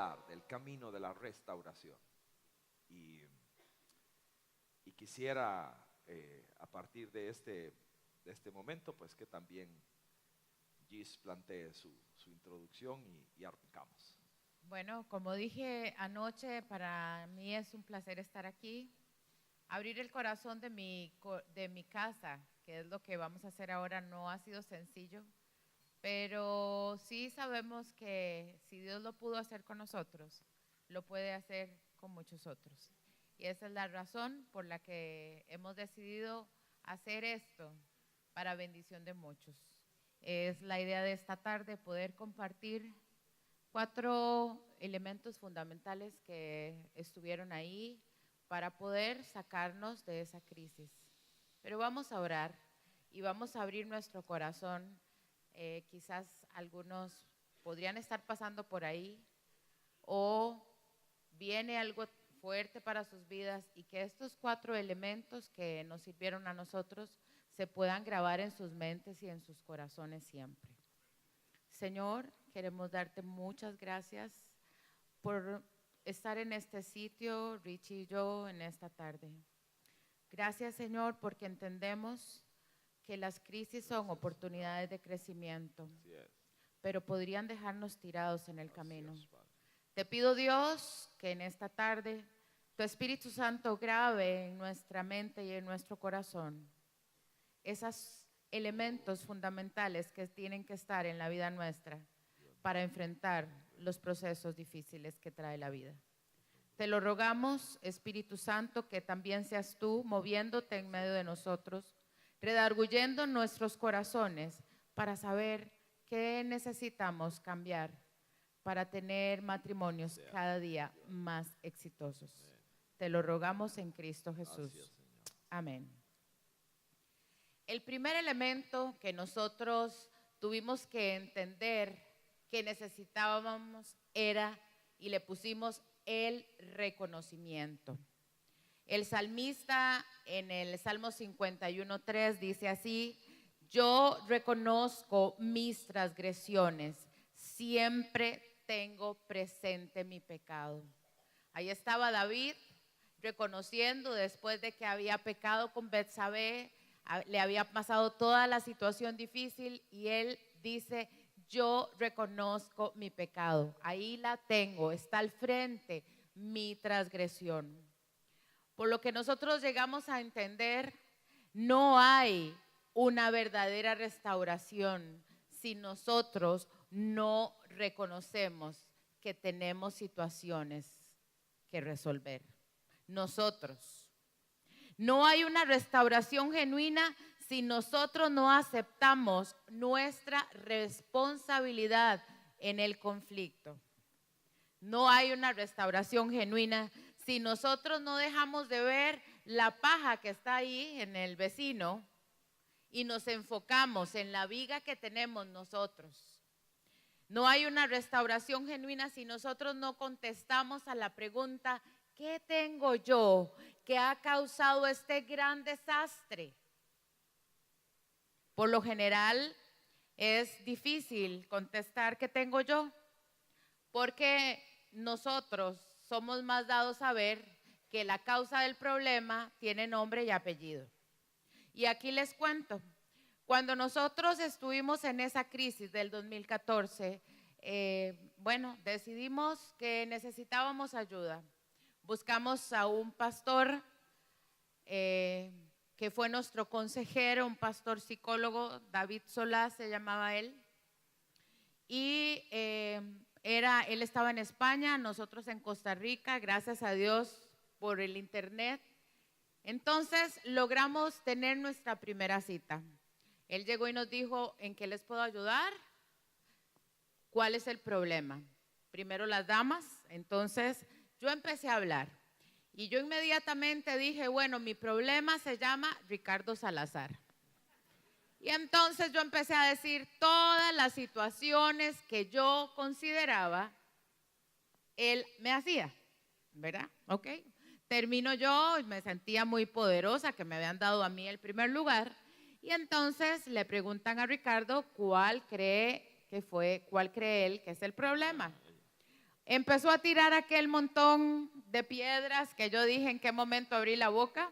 hablar del camino de la restauración. Y, y quisiera, a partir de este momento, pues que también Gis plantee su introducción y arrancamos. Bueno, como dije anoche, para mí es un placer estar aquí, abrir el corazón de mi casa, que es lo que vamos a hacer ahora. No ha sido sencillo, pero sí sabemos que si Dios lo pudo hacer con nosotros, lo puede hacer con muchos otros. Y esa es la razón por la que hemos decidido hacer esto para bendición de muchos. Es la idea de esta tarde poder compartir 4 elementos fundamentales que estuvieron ahí para poder sacarnos de esa crisis. Pero vamos a orar y vamos a abrir nuestro corazón. Quizás algunos podrían estar pasando por ahí o viene algo fuerte para sus vidas, y que estos 4 elementos que nos sirvieron a nosotros se puedan grabar en sus mentes y en sus corazones siempre. Señor, queremos darte muchas gracias por estar en este sitio, Richie y yo, en esta tarde. Gracias, Señor, porque entendemos que las crisis son oportunidades de crecimiento, pero podrían dejarnos tirados en el camino. Te pido, Dios, que en esta tarde tu Espíritu Santo grabe en nuestra mente y en nuestro corazón esos elementos fundamentales que tienen que estar en la vida nuestra para enfrentar los procesos difíciles que trae la vida. Te lo rogamos, Espíritu Santo, que también seas tú moviéndote en medio de nosotros, redarguyendo nuestros corazones para saber qué necesitamos cambiar para tener matrimonios cada día más exitosos. Te lo rogamos en Cristo Jesús. Amén. El primer elemento que nosotros tuvimos que entender que necesitábamos era, y le pusimos, el reconocimiento. El salmista en el Salmo 51:3 dice así: yo reconozco mis transgresiones, siempre tengo presente mi pecado. Ahí estaba David reconociendo, después de que había pecado con Betsabé, le había pasado toda la situación difícil, y él dice: yo reconozco mi pecado, ahí la tengo, está al frente mi transgresión. Por lo que nosotros llegamos a entender, no hay una verdadera restauración si nosotros no reconocemos que tenemos situaciones que resolver. Nosotros. No hay una restauración genuina si nosotros no aceptamos nuestra responsabilidad en el conflicto. No hay una restauración genuina si nosotros no dejamos de ver la paja que está ahí en el vecino y nos enfocamos en la viga que tenemos nosotros. No hay una restauración genuina si nosotros no contestamos a la pregunta: ¿qué tengo yo que ha causado este gran desastre? Por lo general es difícil contestar ¿qué tengo yo? Porque nosotros somos más dados a ver que la causa del problema tiene nombre y apellido. Y aquí les cuento, cuando nosotros estuvimos en esa crisis del 2014, decidimos que necesitábamos ayuda. Buscamos a un pastor que fue nuestro consejero, un pastor psicólogo, David Solá se llamaba él, y él estaba en España, nosotros en Costa Rica, gracias a Dios por el internet. Entonces logramos tener nuestra primera cita. Él llegó y nos dijo: ¿en qué les puedo ayudar? ¿Cuál es el problema? Primero las damas. Entonces yo empecé a hablar y yo inmediatamente dije: bueno, mi problema se llama Ricardo Salazar. Y entonces yo empecé a decir todas las situaciones que yo consideraba él me hacía, ¿verdad? Ok. Termino yo y me sentía muy poderosa, que me habían dado a mí el primer lugar. Y entonces le preguntan a Ricardo cuál cree él que es el problema. Empezó a tirar aquel montón de piedras que yo dije en qué momento abrí la boca.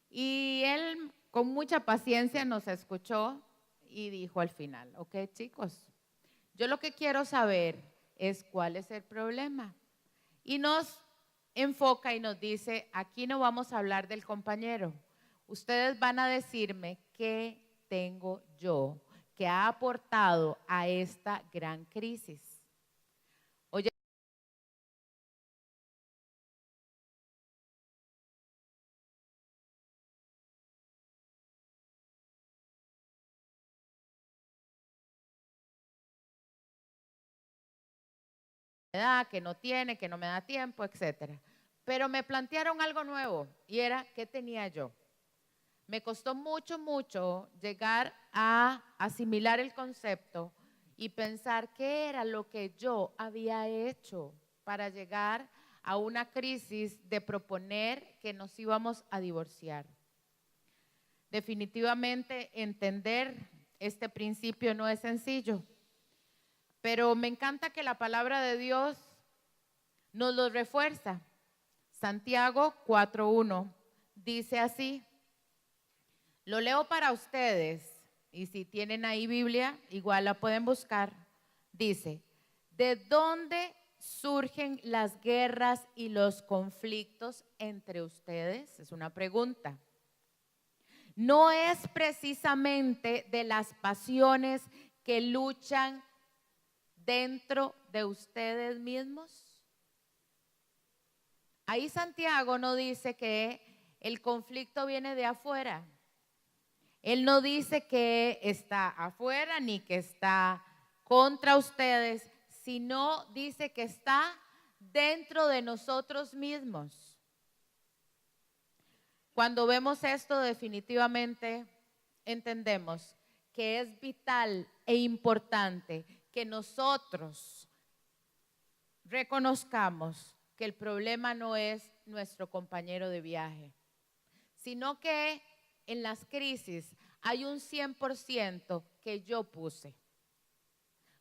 Y él con mucha paciencia nos escuchó y dijo al final, ok chicos, yo lo que quiero saber es cuál es el problema. Y nos enfoca y nos dice, aquí no vamos a hablar del compañero. Ustedes van a decirme qué tengo yo que ha aportado a esta gran crisis. Oye, que no tiene, que no me da tiempo, etcétera. Pero me plantearon algo nuevo y era, ¿qué tenía yo? Me costó mucho llegar a asimilar el concepto y pensar qué era lo que yo había hecho para llegar a una crisis de proponer que nos íbamos a divorciar. Definitivamente entender este principio no es sencillo, pero me encanta que la palabra de Dios nos lo refuerza. Santiago 4:1 dice así, lo leo para ustedes y si tienen ahí Biblia, igual la pueden buscar. Dice, ¿de dónde surgen las guerras y los conflictos entre ustedes? Es una pregunta. ¿No es precisamente de las pasiones que luchan dentro de ustedes mismos? Ahí Santiago no dice que el conflicto viene de afuera. Él no dice que está afuera ni que está contra ustedes, sino dice que está dentro de nosotros mismos. Cuando vemos esto, definitivamente entendemos que es vital e importante que nosotros reconozcamos que el problema no es nuestro compañero de viaje, sino que en las crisis hay un 100% que yo puse.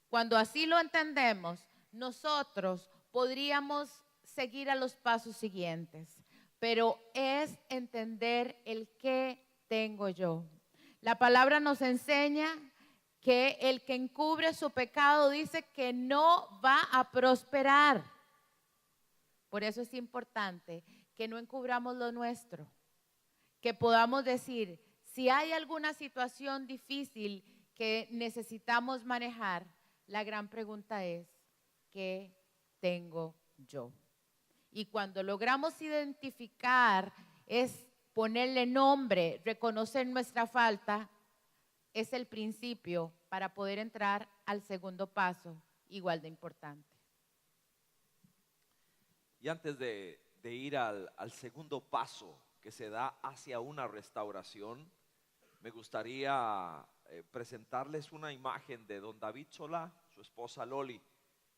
Cuando así lo entendemos, nosotros podríamos seguir a los pasos siguientes, pero es entender el qué tengo yo. La palabra nos enseña que el que encubre su pecado dice que no va a prosperar. Por eso es importante que no encubramos lo nuestro, que podamos decir, si hay alguna situación difícil que necesitamos manejar, la gran pregunta es, ¿qué tengo yo? Y cuando logramos identificar, es ponerle nombre, reconocer nuestra falta, es el principio para poder entrar al segundo paso, igual de importante. Y antes de ir al segundo paso que se da hacia una restauración, me gustaría presentarles una imagen de don David Solá, su esposa Loli.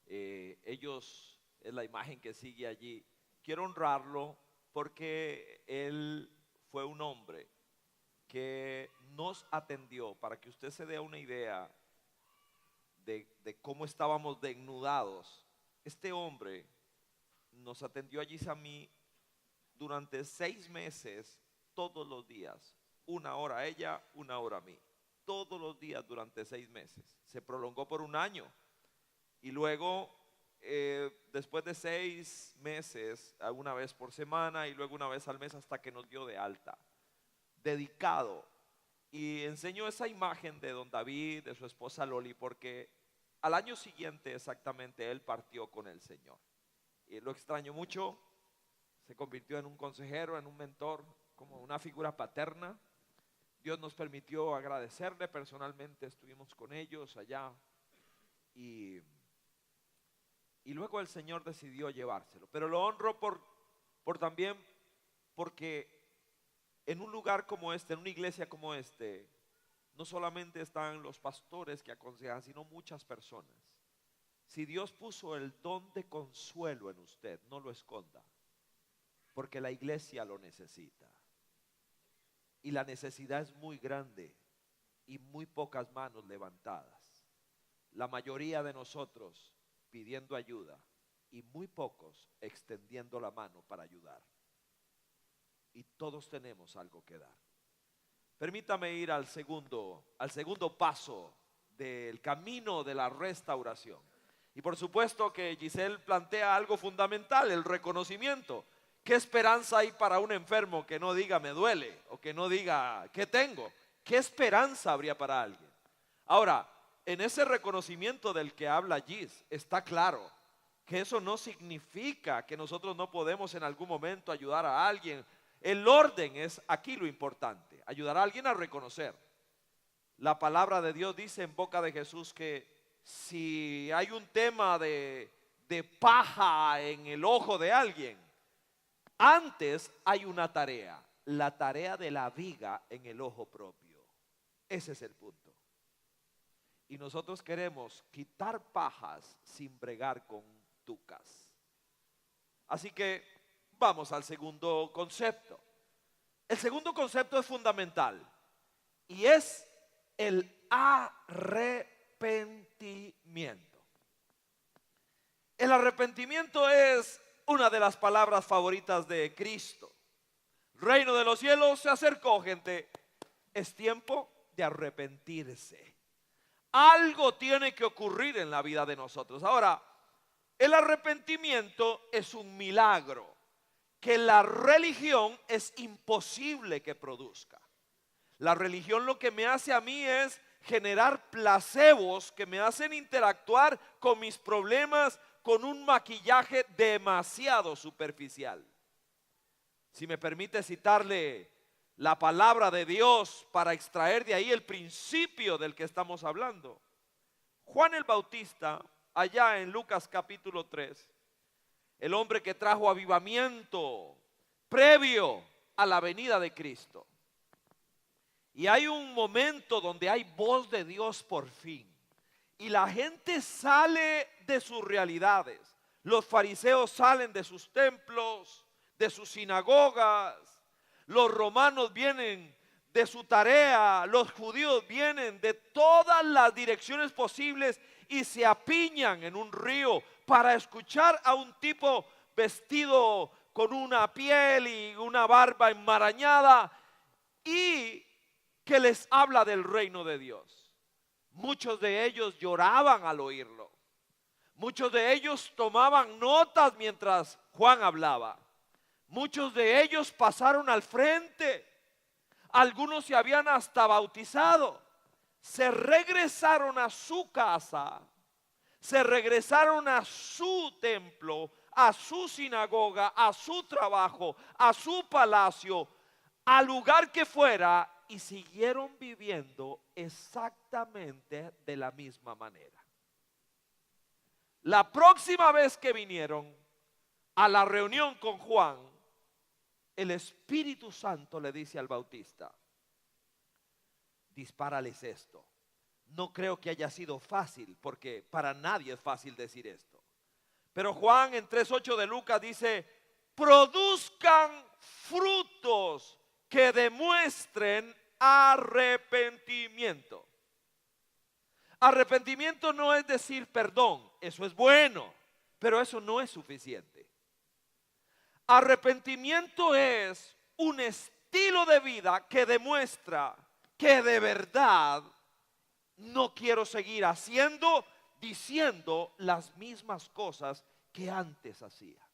Ellos es la imagen que sigue allí. Quiero honrarlo porque él fue un hombre que nos atendió, para que usted se dé una idea de cómo estábamos desnudados. Este hombre nos atendió allí a mí durante 6 meses, todos los días, 1 hora a ella, 1 hora a mí, todos los días durante 6 meses. Se prolongó por 1 año y luego después de 6 meses, una vez por semana y luego 1 vez al mes hasta que nos dio de alta. Dedicado. Y enseñó esa imagen de don David, de su esposa Loli, porque al año siguiente exactamente él partió con el Señor. Y lo extraño mucho, se convirtió en un consejero, en un mentor, como una figura paterna. Dios nos permitió agradecerle personalmente, estuvimos con ellos allá y luego el Señor decidió llevárselo. Pero lo honro por también porque en un lugar como este, en una iglesia como este, no solamente están los pastores que aconsejan, sino muchas personas. Si Dios puso el don de consuelo en usted, no lo esconda, porque la iglesia lo necesita. Y la necesidad es muy grande y muy pocas manos levantadas. La mayoría de nosotros pidiendo ayuda y muy pocos extendiendo la mano para ayudar. Y todos tenemos algo que dar. Permítame ir al segundo paso del camino de la restauración. Y por supuesto que Giselle plantea algo fundamental, el reconocimiento. ¿Qué esperanza hay para un enfermo que no diga me duele o que no diga qué tengo? ¿Qué esperanza habría para alguien? Ahora, en ese reconocimiento del que habla Gis, está claro que eso no significa que nosotros no podemos en algún momento ayudar a alguien. El orden es aquí lo importante, ayudar a alguien a reconocer. La palabra de Dios dice en boca de Jesús que si hay un tema de paja en el ojo de alguien, antes hay una tarea, la tarea de la viga en el ojo propio. Ese es el punto. Y nosotros queremos quitar pajas sin bregar con tucas. Así que vamos al segundo concepto. El segundo concepto es fundamental y es el arrepentimiento. El arrepentimiento es una de las palabras favoritas de Cristo. Reino de los cielos se acercó, gente. Es tiempo de arrepentirse. Algo tiene que ocurrir en la vida de nosotros. Ahora, el arrepentimiento es un milagro que la religión es imposible que produzca. La religión lo que me hace a mí es generar placebos que me hacen interactuar con mis problemas con un maquillaje demasiado superficial. Si me permite citarle la palabra de Dios para extraer de ahí el principio del que estamos hablando. Juan el Bautista, allá en Lucas capítulo 3, el hombre que trajo avivamiento previo a la venida de Cristo. Y hay un momento donde hay voz de Dios por fin. Y la gente sale de sus realidades. Los fariseos salen de sus templos, de sus sinagogas. Los romanos vienen de su tarea. Los judíos vienen de todas las direcciones posibles y se apiñan en un río para escuchar a un tipo vestido con una piel y una barba enmarañada y que les habla del reino de Dios. Muchos de ellos lloraban al oírlo. Muchos de ellos tomaban notas mientras Juan hablaba. Muchos de ellos pasaron al frente. Algunos se habían hasta bautizado. Se regresaron a su casa. Se regresaron a su templo, a su sinagoga, a su trabajo, a su palacio, al lugar que fuera, y siguieron viviendo exactamente de la misma manera. La próxima vez que vinieron a la reunión con Juan, el Espíritu Santo le dice al Bautista: dispárales esto. No creo que haya sido fácil, porque para nadie es fácil decir esto. Pero Juan en 3:8 de Lucas dice: produzcan frutos que demuestren arrepentimiento. Arrepentimiento no es decir perdón, eso es bueno, pero eso no es suficiente. Arrepentimiento es un estilo de vida que demuestra que de verdad no quiero seguir haciendo, diciendo las mismas cosas que antes hacía.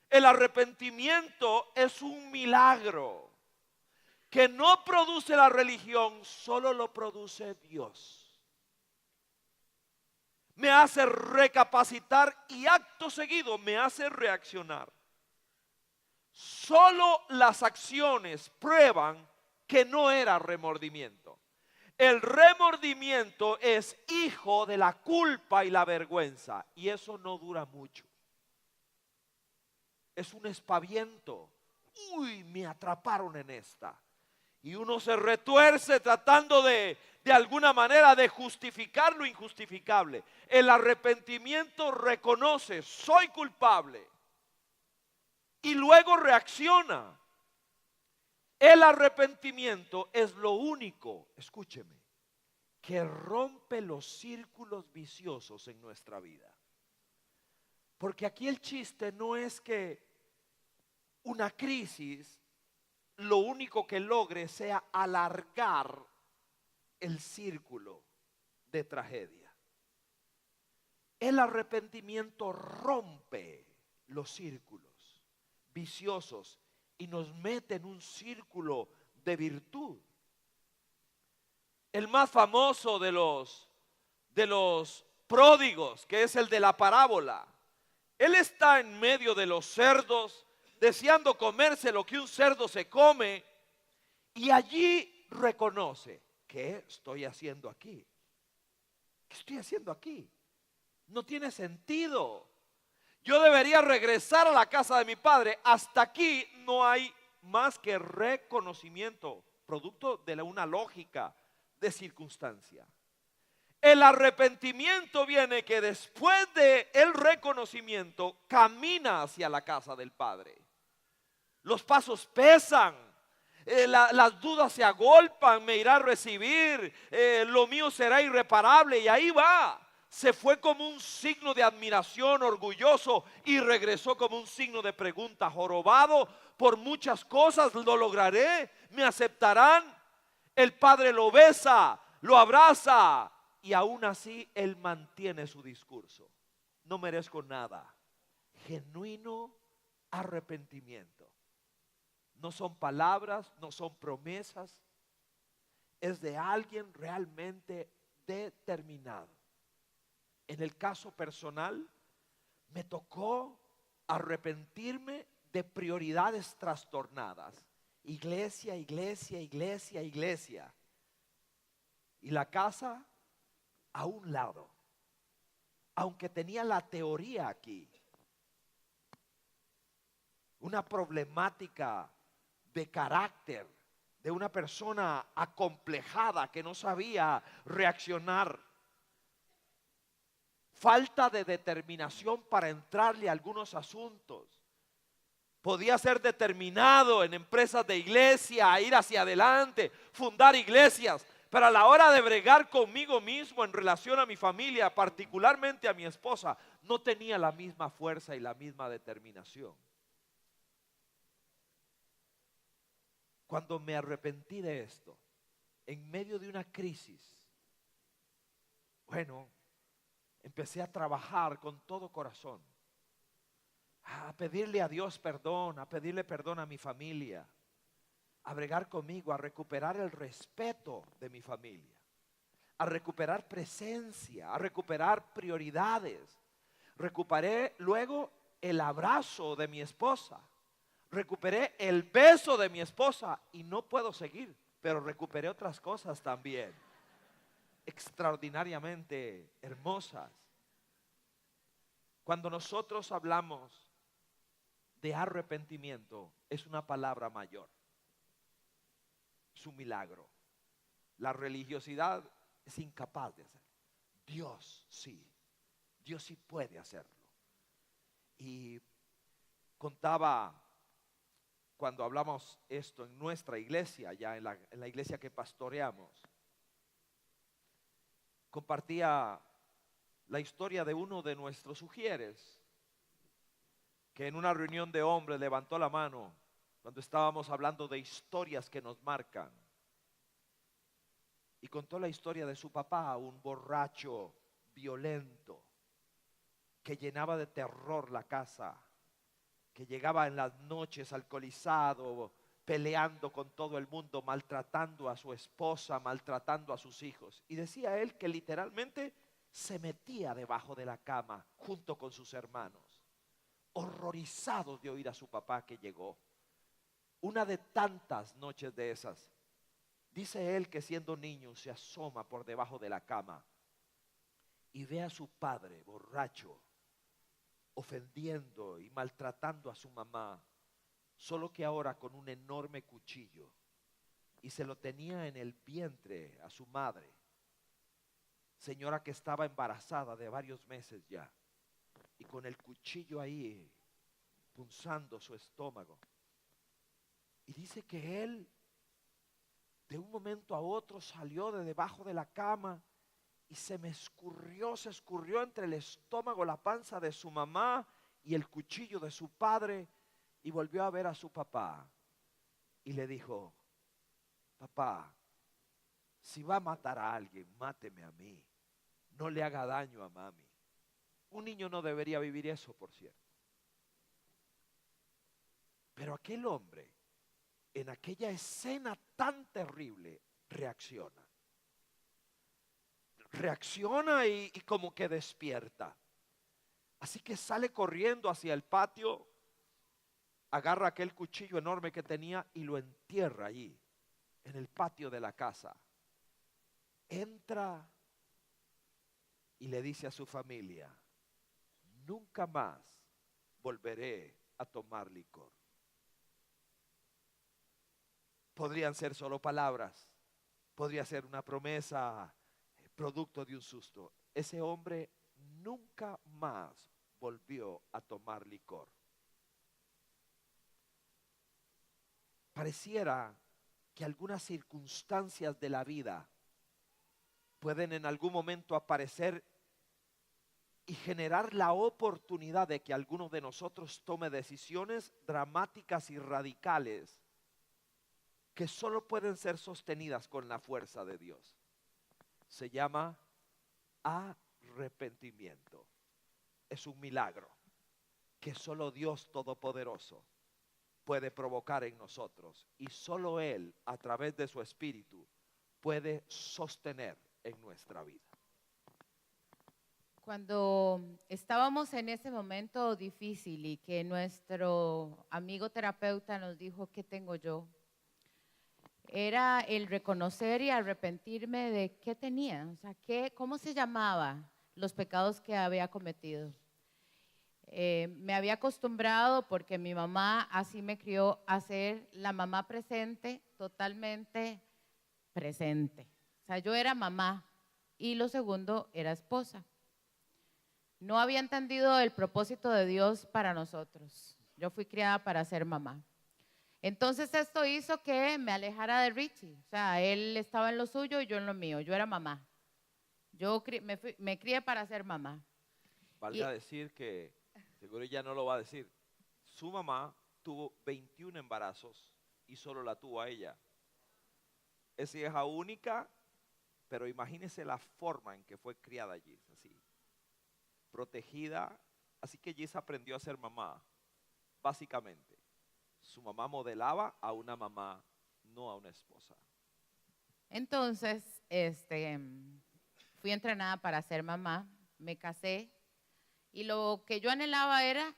El arrepentimiento es un milagro que no produce la religión, solo lo produce Dios. Me hace recapacitar y acto seguido me hace reaccionar. Solo las acciones prueban que no era remordimiento. El remordimiento es hijo de la culpa y la vergüenza, y eso no dura mucho. Es un espaviento. Uy, me atraparon en esta. Y uno se retuerce tratando de alguna manera de justificar lo injustificable. El arrepentimiento reconoce: soy culpable. Y luego reacciona. El arrepentimiento es lo único, escúcheme, que rompe los círculos viciosos en nuestra vida. Porque aquí el chiste no es que una crisis lo único que logre sea alargar el círculo de tragedia. El arrepentimiento rompe los círculos viciosos y nos mete en un círculo de virtud. El más famoso de los pródigos, que es el de la parábola, él está en medio de los cerdos, deseando comerse lo que un cerdo se come, y allí reconoce: ¿qué estoy haciendo aquí? ¿Qué estoy haciendo aquí? No tiene sentido. Yo debería regresar a la casa de mi padre. Hasta aquí no hay más que reconocimiento, producto de una lógica de circunstancia. El arrepentimiento viene que después de el reconocimiento camina hacia la casa del Padre. Los pasos pesan, las dudas se agolpan: me irá a recibir, lo mío será irreparable, y ahí va. Se fue como un signo de admiración, orgulloso, y regresó como un signo de pregunta, jorobado por muchas cosas. ¿Lo lograré? ¿Me aceptarán? El Padre lo besa, lo abraza, y aún así él mantiene su discurso: no merezco nada. Genuino arrepentimiento. No son palabras, no son promesas, es de alguien realmente determinado. En el caso personal, me tocó arrepentirme de prioridades trastornadas. Iglesia, iglesia, iglesia, iglesia. Y la casa a un lado. Aunque tenía la teoría aquí. Una problemática de carácter de una persona acomplejada que no sabía reaccionar. Falta de determinación para entrarle a algunos asuntos. Podía ser determinado en empresas de iglesia a ir hacia adelante, fundar iglesias, pero a la hora de bregar conmigo mismo en relación a mi familia, particularmente a mi esposa, no tenía la misma fuerza y la misma determinación. Cuando me arrepentí de esto, en medio de una crisis, bueno, empecé a trabajar con todo corazón, a pedirle a Dios perdón, a pedirle perdón a mi familia, a bregar conmigo, a recuperar el respeto de mi familia, a recuperar presencia, a recuperar prioridades. Recuperé luego el abrazo de mi esposa, recuperé el beso de mi esposa, y no puedo seguir, pero recuperé otras cosas también, extraordinariamente hermosas. Cuando nosotros hablamos de arrepentimiento, es una palabra mayor, es un milagro. La religiosidad es incapaz de hacerlo. Dios sí puede hacerlo. Y contaba, cuando hablamos esto en nuestra iglesia, ya en la iglesia que pastoreamos, compartía la historia de uno de nuestros sugieres, que en una reunión de hombres levantó la mano cuando estábamos hablando de historias que nos marcan, y contó la historia de su papá, un borracho violento que llenaba de terror la casa, que llegaba en las noches alcoholizado, peleando con todo el mundo, maltratando a su esposa, maltratando a sus hijos. Y decía él que literalmente se metía debajo de la cama junto con sus hermanos, horrorizados de oír a su papá que llegó. Una de tantas noches de esas, dice él que siendo niño se asoma por debajo de la cama y ve a su padre borracho, ofendiendo y maltratando a su mamá, solo que ahora con un enorme cuchillo, y se lo tenía en el vientre a su madre, señora que estaba embarazada de varios meses ya, y con el cuchillo ahí punzando su estómago. Y dice que él De un momento a otro salió de debajo de la cama y se escurrió entre el estómago, la panza de su mamá y el cuchillo de su padre, y volvió a ver a su papá y le dijo: papá, si va a matar a alguien, máteme a mí, no le haga daño a mami. Un niño no debería vivir eso, por cierto. Pero aquel hombre, en aquella escena tan terrible, reacciona. Reacciona y como que despierta. Así que sale corriendo hacia el patio, agarra aquel cuchillo enorme que tenía y lo entierra allí, en el patio de la casa. Entra y le dice a su familia: nunca más volveré a tomar licor. Podrían ser solo palabras, podría ser una promesa, producto de un susto. Ese hombre nunca más volvió a tomar licor. Pareciera que algunas circunstancias de la vida pueden en algún momento aparecer y generar la oportunidad de que alguno de nosotros tome decisiones dramáticas y radicales que solo pueden ser sostenidas con la fuerza de Dios. Se llama arrepentimiento. Es un milagro que solo Dios Todopoderoso puede provocar en nosotros, y solo Él, a través de su Espíritu, puede sostener en nuestra vida. Cuando estábamos en ese momento difícil y que nuestro amigo terapeuta nos dijo: ¿qué tengo yo?, era el reconocer y arrepentirme de qué tenía, o sea, cómo se llamaba los pecados que había cometido. Me había acostumbrado, porque mi mamá así me crió, a ser la mamá presente, totalmente presente. O sea, yo era mamá y lo segundo era esposa. No había entendido el propósito de Dios para nosotros. Yo fui criada para ser mamá. Entonces esto hizo que me alejara de Richie. O sea, él estaba en lo suyo y yo en lo mío. Yo era mamá. Yo me crié para ser mamá. Valga decir que, seguro ella no lo va a decir, su mamá tuvo 21 embarazos y solo la tuvo a ella. Es hija única, pero imagínese la forma en que fue criada Gis, así, protegida. Así que Gis aprendió a ser mamá, básicamente. Su mamá modelaba a una mamá, no a una esposa. Entonces, fui entrenada para ser mamá, me casé y lo que yo anhelaba era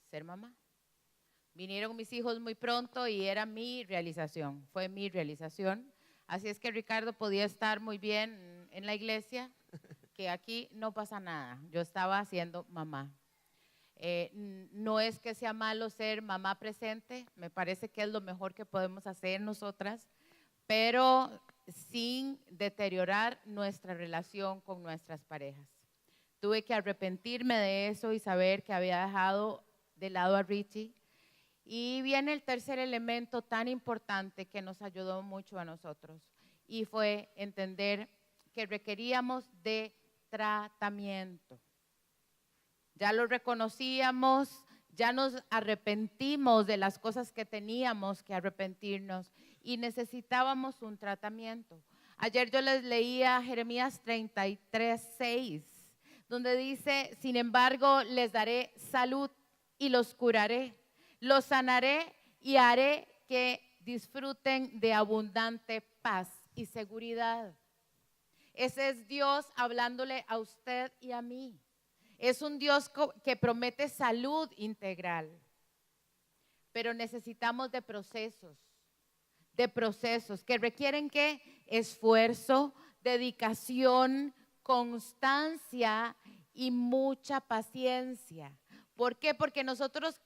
ser mamá. Vinieron mis hijos muy pronto y era mi realización, fue mi realización. Así es que Ricardo podía estar muy bien en la iglesia, que aquí no pasa nada. Yo estaba siendo mamá. No es que sea malo ser mamá presente, me parece que es lo mejor que podemos hacer nosotras, pero sin deteriorar nuestra relación con nuestras parejas. Tuve que arrepentirme de eso y saber que había dejado de lado a Richie. Y viene el tercer elemento tan importante que nos ayudó mucho a nosotros, y fue entender que requeríamos de tratamiento. Ya lo reconocíamos, ya nos arrepentimos de las cosas que teníamos que arrepentirnos y necesitábamos un tratamiento. Ayer yo les leía Jeremías 33:6, donde dice: sin embargo, les daré salud y los curaré, los sanaré y haré que disfruten de abundante paz y seguridad. Ese es Dios hablándole a usted y a mí. Es un Dios que promete salud integral, pero necesitamos de procesos que requieren ¿qué? Esfuerzo, dedicación, constancia y mucha paciencia. ¿Por qué? Porque nosotros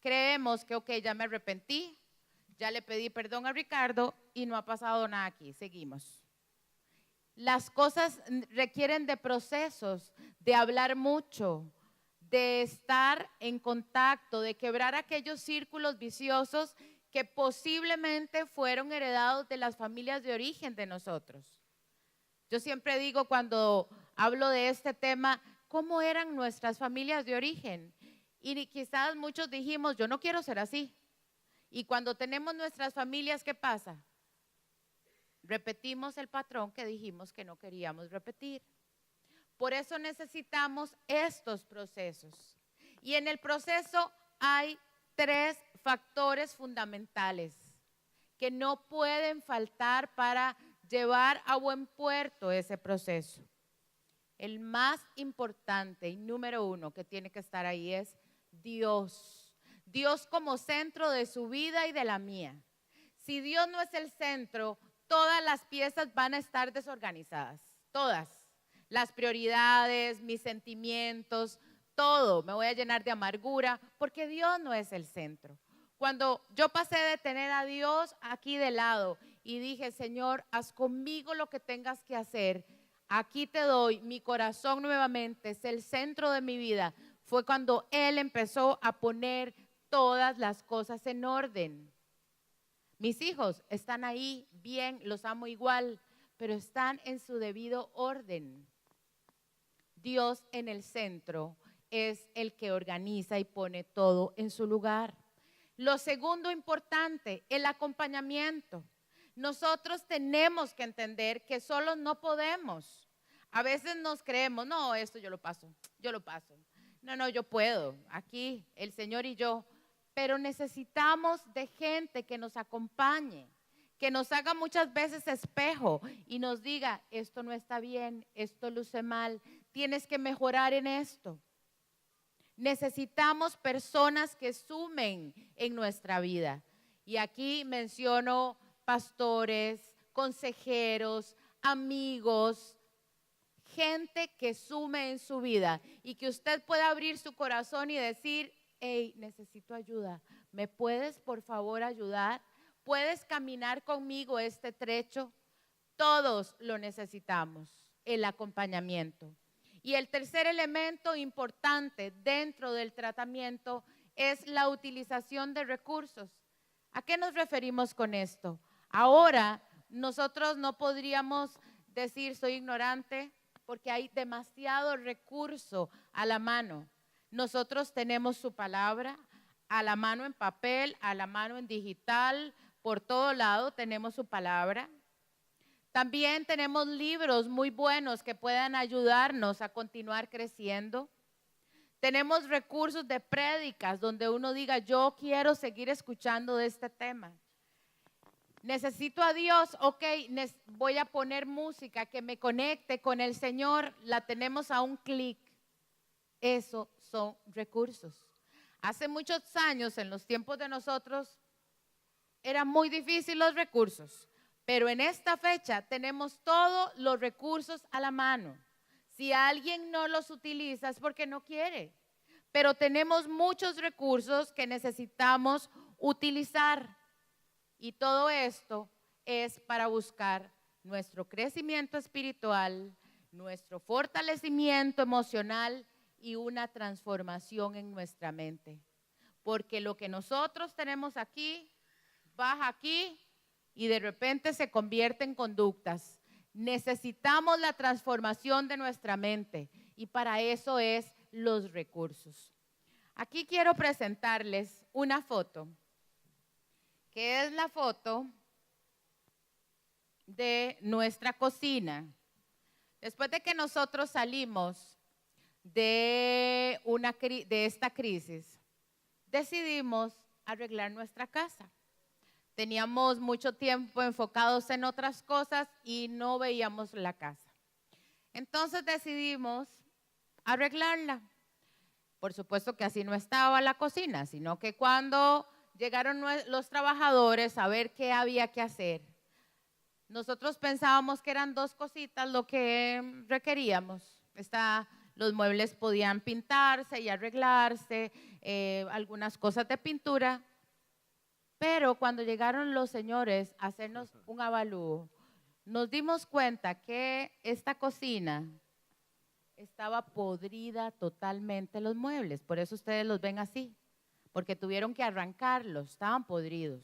creemos que, ok, ya me arrepentí, ya le pedí perdón a Ricardo y no ha pasado nada aquí, seguimos. Las cosas requieren de procesos, de hablar mucho, de estar en contacto, de quebrar aquellos círculos viciosos que posiblemente fueron heredados de las familias de origen de nosotros. Yo siempre digo cuando hablo de este tema, ¿cómo eran nuestras familias de origen? Y quizás muchos dijimos, yo no quiero ser así. Y cuando tenemos nuestras familias, ¿qué pasa? Repetimos el patrón que dijimos que no queríamos repetir. Por eso necesitamos estos procesos. Y en el proceso hay 3 factores fundamentales que no pueden faltar para llevar a buen puerto ese proceso. El más importante y número 1 que tiene que estar ahí es Dios. Dios como centro de su vida y de la mía. Si Dios no es el centro, todas las piezas van a estar desorganizadas, todas. Las prioridades, mis sentimientos, todo me voy a llenar de amargura porque Dios no es el centro. Cuando yo pasé de tener a Dios aquí de lado y dije, Señor, haz conmigo lo que tengas que hacer, aquí te doy mi corazón nuevamente, es el centro de mi vida, fue cuando Él empezó a poner todas las cosas en orden. Mis hijos están ahí bien, los amo igual, pero están en su debido orden. Dios en el centro es el que organiza y pone todo en su lugar. Lo segundo importante, el acompañamiento. Nosotros tenemos que entender que solos no podemos. A veces nos creemos, no, esto yo lo paso. No, yo puedo, aquí el Señor y yo. Pero necesitamos de gente que nos acompañe, que nos haga muchas veces espejo y nos diga, esto no está bien, esto luce mal, tienes que mejorar en esto. Necesitamos personas que sumen en nuestra vida. Y aquí menciono pastores, consejeros, amigos, gente que sume en su vida y que usted pueda abrir su corazón y decir, hey, necesito ayuda, ¿me puedes por favor ayudar? ¿Puedes caminar conmigo este trecho? Todos lo necesitamos, el acompañamiento. Y el tercer elemento importante dentro del tratamiento es la utilización de recursos. ¿A qué nos referimos con esto? Ahora nosotros no podríamos decir soy ignorante porque hay demasiado recurso a la mano. Nosotros tenemos su palabra a la mano en papel, a la mano en digital, por todo lado tenemos su palabra. También tenemos libros muy buenos que puedan ayudarnos a continuar creciendo. Tenemos recursos de prédicas donde uno diga, yo quiero seguir escuchando de este tema. Necesito a Dios, ok, voy a poner música que me conecte con el Señor, la tenemos a un clic. Esos son recursos. Hace muchos años, en los tiempos de nosotros, eran muy difíciles los recursos. Pero en esta fecha tenemos todos los recursos a la mano. Si alguien no los utiliza es porque no quiere. Pero tenemos muchos recursos que necesitamos utilizar. Y todo esto es para buscar nuestro crecimiento espiritual, nuestro fortalecimiento emocional y una transformación en nuestra mente. Porque lo que nosotros tenemos aquí, baja aquí, y de repente se convierte en conductas. Necesitamos la transformación de nuestra mente y para eso es los recursos. Aquí quiero presentarles una foto, que es la foto de nuestra cocina. Después de que nosotros salimos de esta crisis, decidimos arreglar nuestra casa. Teníamos mucho tiempo enfocados en otras cosas y no veíamos la casa. Entonces decidimos arreglarla. Por supuesto que así no estaba la cocina, sino que cuando llegaron los trabajadores a ver qué había que hacer, nosotros pensábamos que eran 2 cositas lo que requeríamos. Los muebles podían pintarse y arreglarse, algunas cosas de pintura. Pero cuando llegaron los señores a hacernos un avalúo, nos dimos cuenta que esta cocina estaba podrida totalmente los muebles. Por eso ustedes los ven así, porque tuvieron que arrancarlos, estaban podridos.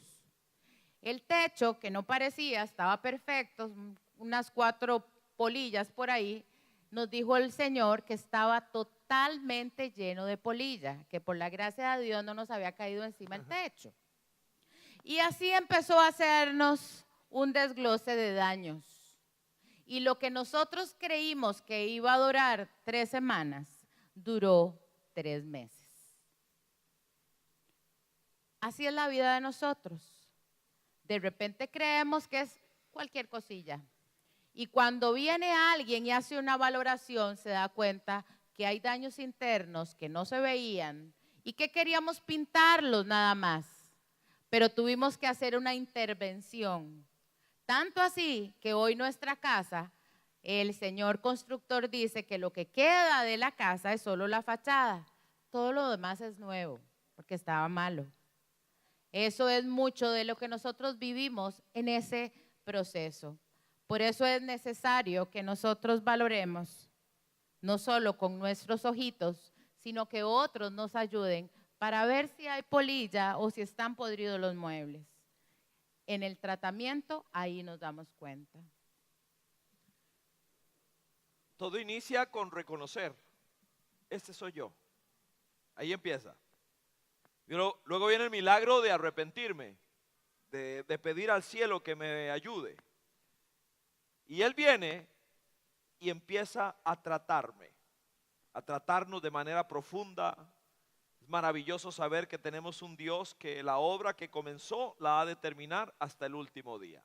El techo, que no parecía, estaba perfecto, unas 4 polillas por ahí, nos dijo el Señor que estaba totalmente lleno de polilla, que por la gracia de Dios no nos había caído encima el techo. Y así empezó a hacernos un desglose de daños. Y lo que nosotros creímos que iba a durar 3 semanas, duró 3 meses. Así es la vida de nosotros. De repente creemos que es cualquier cosilla. Y cuando viene alguien y hace una valoración, se da cuenta que hay daños internos que no se veían y que queríamos pintarlos nada más. Pero tuvimos que hacer una intervención. Tanto así que hoy nuestra casa, el señor constructor dice que lo que queda de la casa es solo la fachada. Todo lo demás es nuevo, porque estaba malo. Eso es mucho de lo que nosotros vivimos en ese proceso. Por eso es necesario que nosotros valoremos, no solo con nuestros ojitos, sino que otros nos ayuden para ver si hay polilla o si están podridos los muebles. En el tratamiento, ahí nos damos cuenta. Todo inicia con reconocer, este soy yo. Ahí empieza. Pero luego viene el milagro de arrepentirme, de pedir al cielo que me ayude. Y Él viene y empieza a tratarnos de manera profunda. Es maravilloso saber que tenemos un Dios que la obra que comenzó la ha de terminar hasta el último día.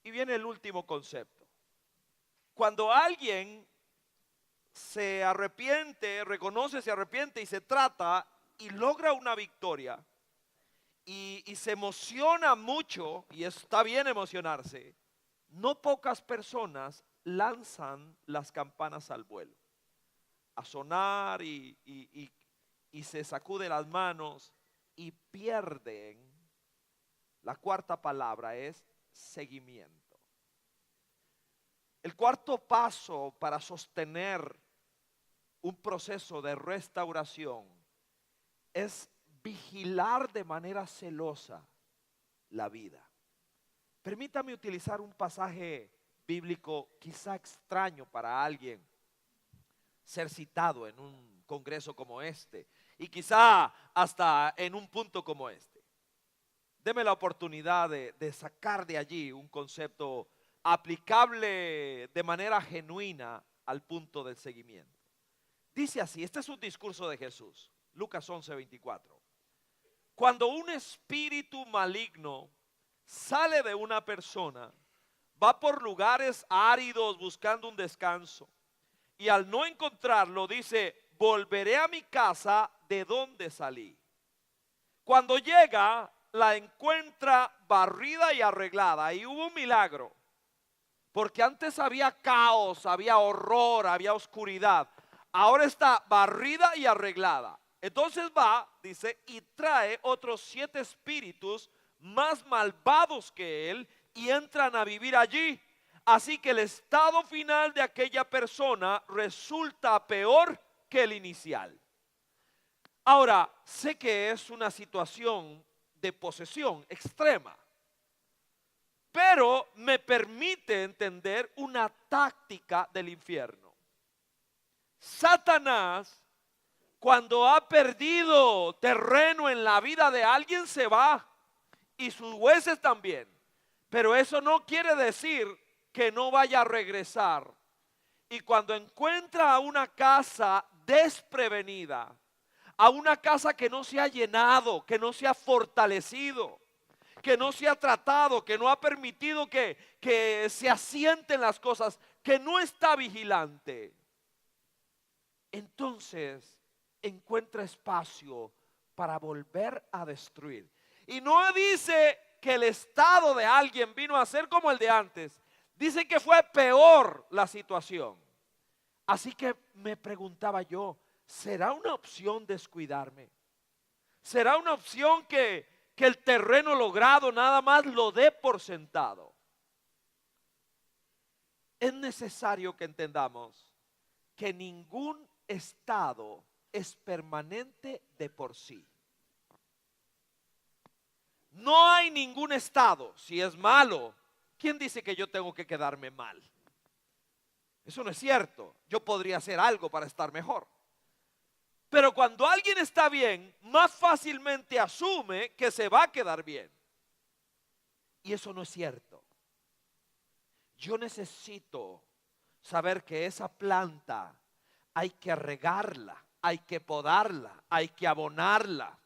Y viene el último concepto. Cuando alguien se arrepiente, reconoce, se arrepiente y se trata y logra una victoria y se emociona mucho, y está bien emocionarse, no pocas personas lanzan las campanas al vuelo, a sonar y se sacude las manos y pierden. La cuarta palabra es seguimiento. El cuarto paso para sostener un proceso de restauración es vigilar de manera celosa la vida. Permítame utilizar un pasaje bíblico quizá extraño para alguien ser citado en un congreso como este y quizá hasta en un punto como este. Deme la oportunidad de sacar de allí un concepto aplicable de manera genuina al punto del seguimiento. Dice así, este es un discurso de Jesús, Lucas 11:24. Cuando un espíritu maligno sale de una persona, va por lugares áridos buscando un descanso, y al no encontrarlo dice, volveré a mi casa de donde salí. Cuando llega, la encuentra barrida y arreglada, y hubo un milagro, porque antes había caos, había horror, había oscuridad. Ahora está barrida y arreglada. Entonces va, dice, y trae otros 7 espíritus más malvados que él y entran a vivir allí. Así que el estado final de aquella persona resulta peor que el inicial. Ahora, sé que es una situación de posesión extrema, pero me permite entender una táctica del infierno. Satanás, cuando ha perdido terreno en la vida de alguien, se va, y sus hueses también. Pero eso no quiere decir que no vaya a regresar. Y cuando encuentra a una casa desprevenida, a una casa que no se ha llenado, que no se ha fortalecido, que no se ha tratado, que no ha permitido que se asienten las cosas, que no está vigilante, entonces encuentra espacio para volver a destruir. Y no dice que el estado de alguien vino a ser como el de antes. Dice que fue peor la situación. Así que me preguntaba yo, ¿será una opción descuidarme? ¿Será una opción que el terreno logrado nada más lo dé por sentado? Es necesario que entendamos que ningún estado es permanente de por sí. No hay ningún estado, si es malo, ¿quién dice que yo tengo que quedarme mal? Eso no es cierto. Yo podría hacer algo para estar mejor. Pero cuando alguien está bien, más fácilmente asume que se va a quedar bien. Y eso no es cierto. Yo necesito saber que esa planta hay que regarla, hay que podarla, hay que abonarla,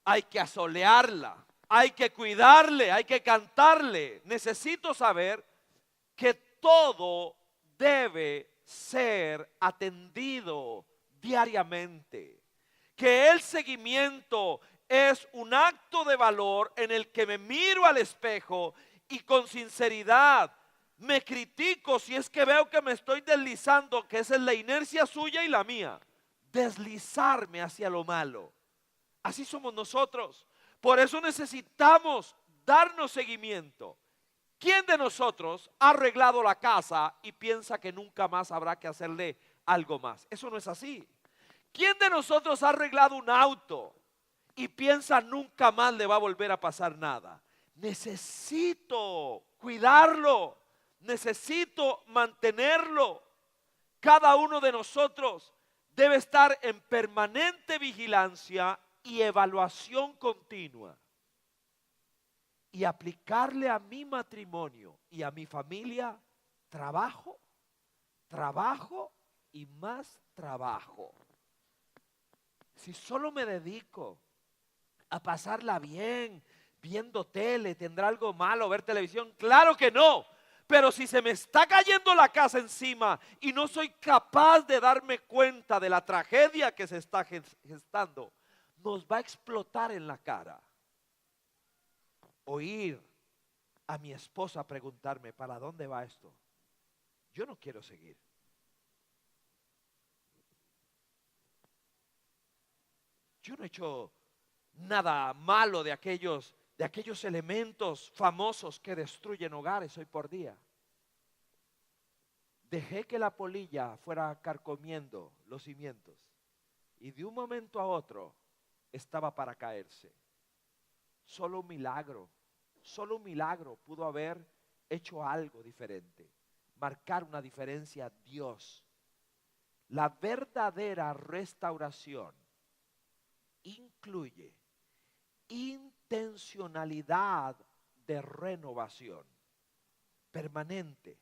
hay que asolearla, hay que cuidarle, hay que cantarle. Necesito saber que todo debe ser atendido diariamente, que el seguimiento es un acto de valor en el que me miro al espejo y con sinceridad me critico si es que veo que me estoy deslizando, que esa es la inercia suya y la mía, deslizarme hacia lo malo. Así somos nosotros. Por eso necesitamos darnos seguimiento. ¿Quién de nosotros ha arreglado la casa y piensa que nunca más habrá que hacerle algo más? Eso no es así. ¿Quién de nosotros ha arreglado un auto y piensa nunca más le va a volver a pasar nada? Necesito cuidarlo, necesito mantenerlo. Cada uno de nosotros debe estar en permanente vigilancia y evaluación continua. Y aplicarle a mi matrimonio y a mi familia trabajo, trabajo y más trabajo. Si solo me dedico a pasarla bien, viendo tele, ¿tendrá algo malo ver televisión? Claro que no. Pero si se me está cayendo la casa encima y no soy capaz de darme cuenta de la tragedia que se está gestando, nos va a explotar en la cara. Oír a mi esposa preguntarme, ¿para dónde va esto? Yo no quiero seguir. Yo no he hecho nada malo de aquellos elementos famosos que destruyen hogares hoy por día. Dejé que la polilla fuera carcomiendo los cimientos y de un momento a otro estaba para caerse. Solo un milagro pudo haber hecho algo diferente, marcar una diferencia. Dios. La verdadera restauración incluye intencionalidad de renovación permanente,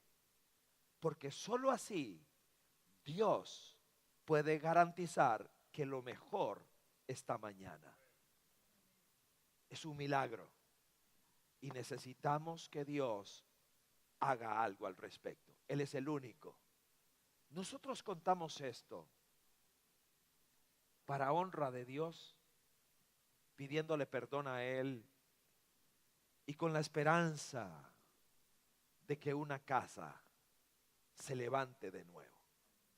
porque solo así Dios puede garantizar que lo mejor está mañana. Es un milagro y necesitamos que Dios haga algo al respecto. Él es el único. Nosotros contamos esto para honra de Dios, pidiéndole perdón a Él y con la esperanza de que una casa se levante de nuevo,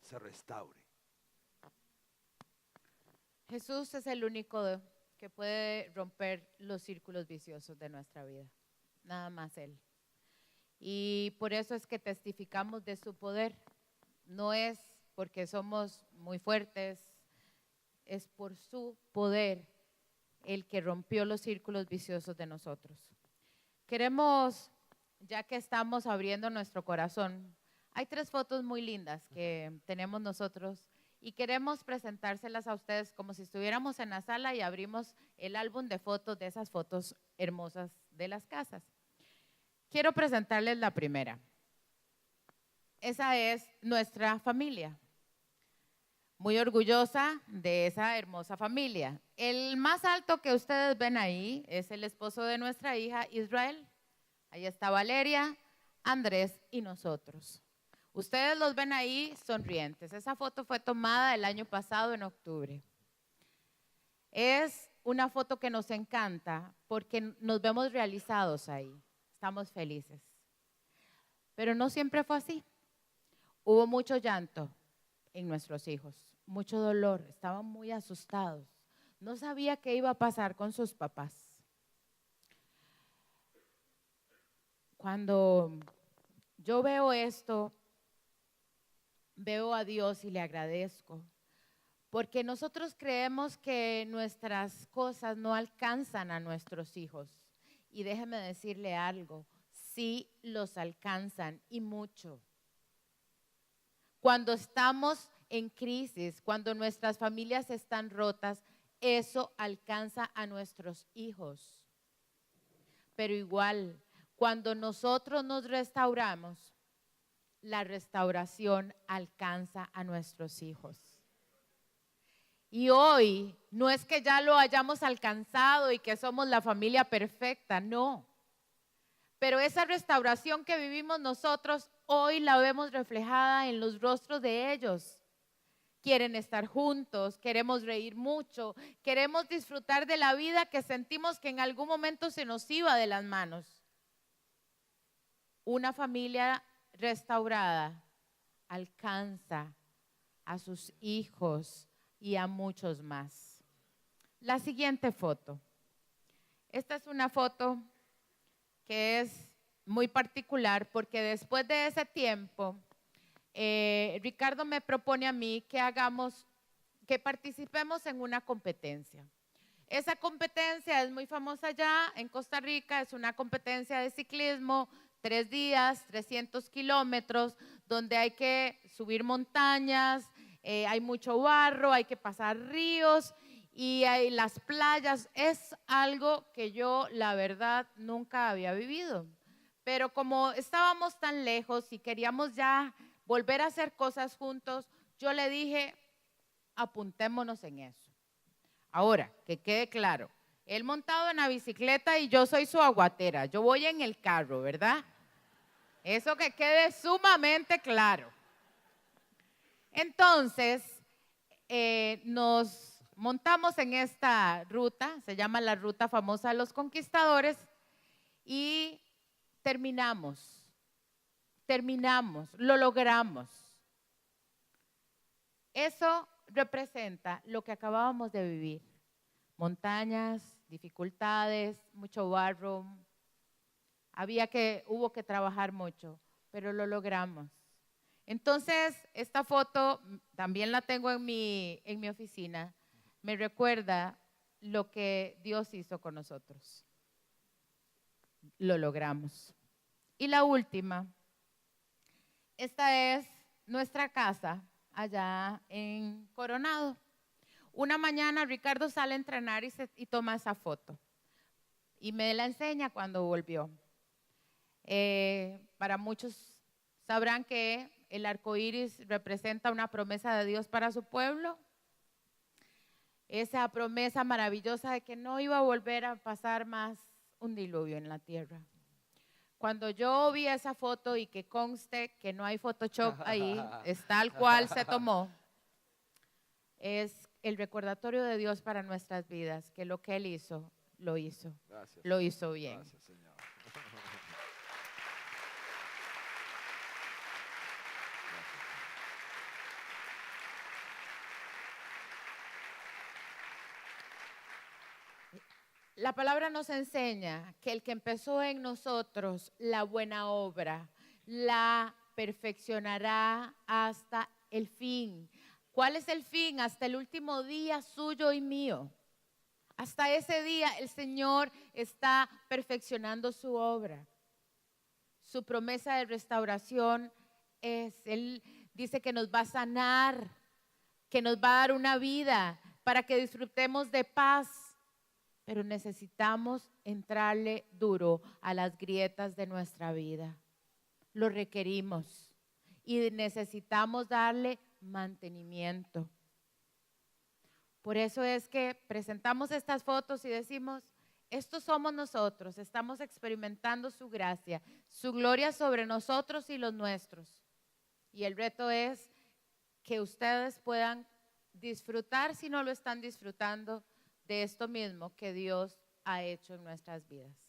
se restaure. Jesús es el único que puede romper los círculos viciosos de nuestra vida. Nada más Él. Y por eso es que testificamos de su poder. No es porque somos muy fuertes, es por su poder el que rompió los círculos viciosos de nosotros. Queremos, ya que estamos abriendo nuestro corazón, hay 3 fotos muy lindas que tenemos nosotros y queremos presentárselas a ustedes como si estuviéramos en la sala y abrimos el álbum de fotos de esas fotos hermosas de las casas. Quiero presentarles la primera. Esa es nuestra familia. Muy orgullosa de esa hermosa familia. El más alto que ustedes ven ahí es el esposo de nuestra hija Israel. Ahí está Valeria, Andrés y nosotros. Ustedes los ven ahí sonrientes. Esa foto fue tomada el año pasado en octubre. Es una foto que nos encanta porque nos vemos realizados ahí. Estamos felices. Pero no siempre fue así. Hubo mucho llanto en nuestros hijos, mucho dolor, estaban muy asustados. No sabía qué iba a pasar con sus papás. Cuando yo veo esto, veo a Dios y le agradezco, porque nosotros creemos que nuestras cosas no alcanzan a nuestros hijos. Y déjeme decirle algo, sí los alcanzan y mucho. Cuando estamos en crisis, cuando nuestras familias están rotas, eso alcanza a nuestros hijos. Pero igual, cuando nosotros nos restauramos, la restauración alcanza a nuestros hijos. Y hoy no es que ya lo hayamos alcanzado y que somos la familia perfecta, no. Pero esa restauración que vivimos nosotros, hoy la vemos reflejada en los rostros de ellos. Quieren estar juntos, queremos reír mucho, queremos disfrutar de la vida que sentimos que en algún momento se nos iba de las manos. Una familia restaurada alcanza a sus hijos y a muchos más. La siguiente foto. Esta es una foto que es muy particular porque después de ese tiempo, Ricardo me propone a mí que participemos en una competencia. Esa competencia es muy famosa ya en Costa Rica, es una competencia de ciclismo, 3 días, 300 kilómetros, donde hay que subir montañas, hay mucho barro, hay que pasar ríos y hay las playas. Es algo que yo, la verdad, nunca había vivido. Pero como estábamos tan lejos y queríamos ya volver a hacer cosas juntos, yo le dije, apuntémonos en eso. Ahora, que quede claro, él montado en la bicicleta y yo soy su aguatera, yo voy en el carro, ¿verdad? Eso que quede sumamente claro. Entonces, nos montamos en esta ruta, se llama la ruta famosa de los conquistadores, y terminamos, lo logramos. Eso representa lo que acabábamos de vivir. Montañas, dificultades, mucho barro. Hubo que trabajar mucho, pero lo logramos. Entonces, esta foto también la tengo en mi oficina. Me recuerda lo que Dios hizo con nosotros. Lo logramos. Y la última, esta es nuestra casa allá en Coronado. Una mañana Ricardo sale a entrenar y toma esa foto. Y me la enseña cuando volvió. Para muchos sabrán que el arco iris representa una promesa de Dios para su pueblo. Esa promesa maravillosa de que no iba a volver a pasar más un diluvio en la tierra. Cuando yo vi esa foto y que conste que no hay Photoshop ahí, es tal cual se tomó, es el recordatorio de Dios para nuestras vidas, que lo que Él hizo, lo hizo. Gracias. Lo hizo bien. Gracias, Señor. La palabra nos enseña que el que empezó en nosotros la buena obra, la perfeccionará hasta el fin. ¿Cuál es el fin? Hasta el último día suyo y mío. Hasta ese día el Señor está perfeccionando su obra. Su promesa de restauración Él dice que nos va a sanar, que nos va a dar una vida para que disfrutemos de paz. Pero necesitamos entrarle duro a las grietas de nuestra vida. Lo requerimos y necesitamos darle mantenimiento. Por eso es que presentamos estas fotos y decimos, estos somos nosotros, estamos experimentando su gracia, su gloria sobre nosotros y los nuestros. Y el reto es que ustedes puedan disfrutar, si no lo están disfrutando, de esto mismo que Dios ha hecho en nuestras vidas.